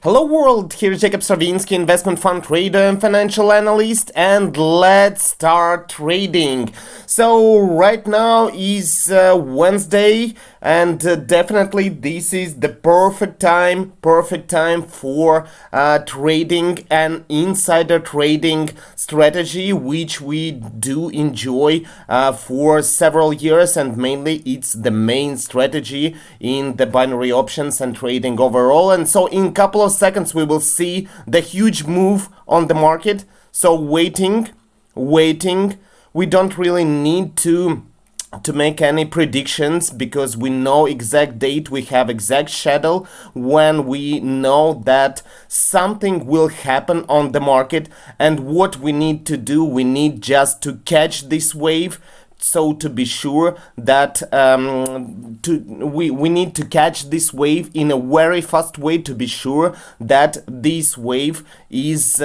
Hello world, here's Jacob Stravinsky, investment fund trader and financial analyst, and let's start trading. So right now is Wednesday, and definitely this is the perfect time for trading an insider trading strategy, which we do enjoy for several years, and mainly it's the main strategy in the binary options and trading overall. And so in a couple of seconds we will see the huge move on the market. So waiting. We don't really need to make any predictions because we know exact date, we have exact schedule when we know that something will happen on the market. And what we need to do, we need just to catch this wave. So to be sure that we need to catch this wave in a very fast way to be sure that this wave is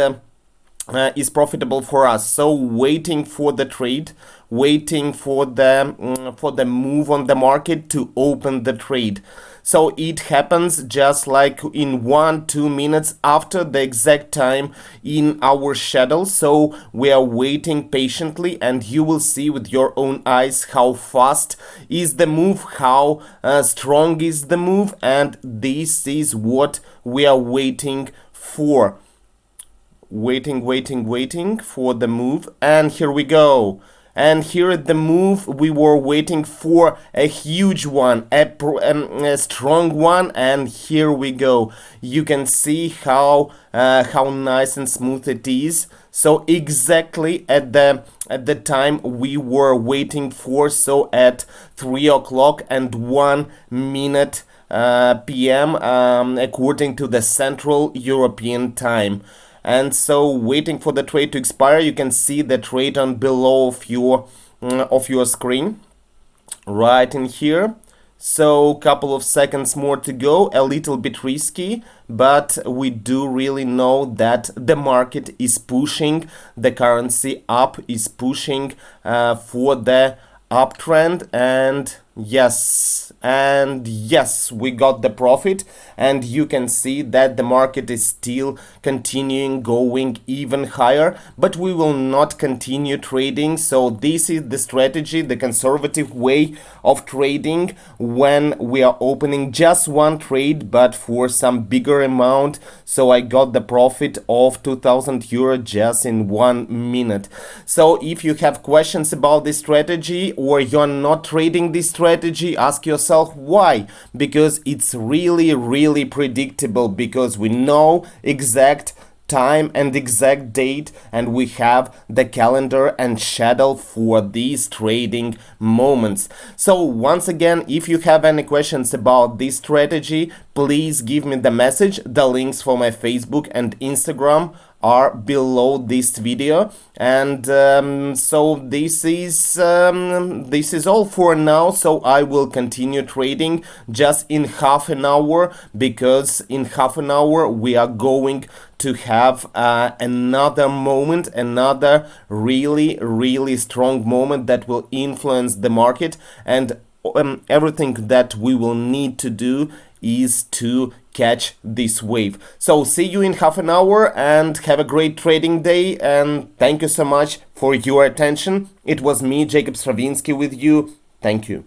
profitable for us. So waiting for the trade, waiting for the move on the market to open the trade. So it happens just like in 1-2 minutes after the exact time in our schedule. So we are waiting patiently, and you will see with your own eyes how fast is the move, how strong is the move, and this is what we are waiting for. Waiting for the move, and here we go. And here at the move, we were waiting for a huge one, a strong one, and here we go. You can see how nice and smooth it is. So exactly at the time we were waiting for, so at 3 o'clock and 1 minute p.m. According to the Central European Time. And so waiting for the trade to expire, you can see the trade on below of your screen right in here. So couple of seconds more to go, a little bit risky, but we do really know that the market is pushing the currency up, is pushing for the uptrend, and yes, we got the profit. And you can see that the market is still continuing going even higher, but we will not continue trading. So this is the strategy, the conservative way of trading, when we are opening just one trade but for some bigger amount. So I got the profit of 2,000 euro just in 1 minute. So if you have questions about this strategy or you're not trading this strategy, ask yourself why. Because it's really predictable, because we know exact time and exact date, and we have the calendar and schedule for these trading moments. So once again, if you have any questions about this strategy, please give me the message. The links for my Facebook and Instagram are below this video. And so this is all for now. So I will continue trading just in half an hour, because in half an hour we are going to have another moment, another really strong moment that will influence the market. And everything that we will need to do is to catch this wave. So see you in half an hour, and have a great trading day, and thank you so much for your attention. It was me, Jacob Stravinsky, with you. Thank you.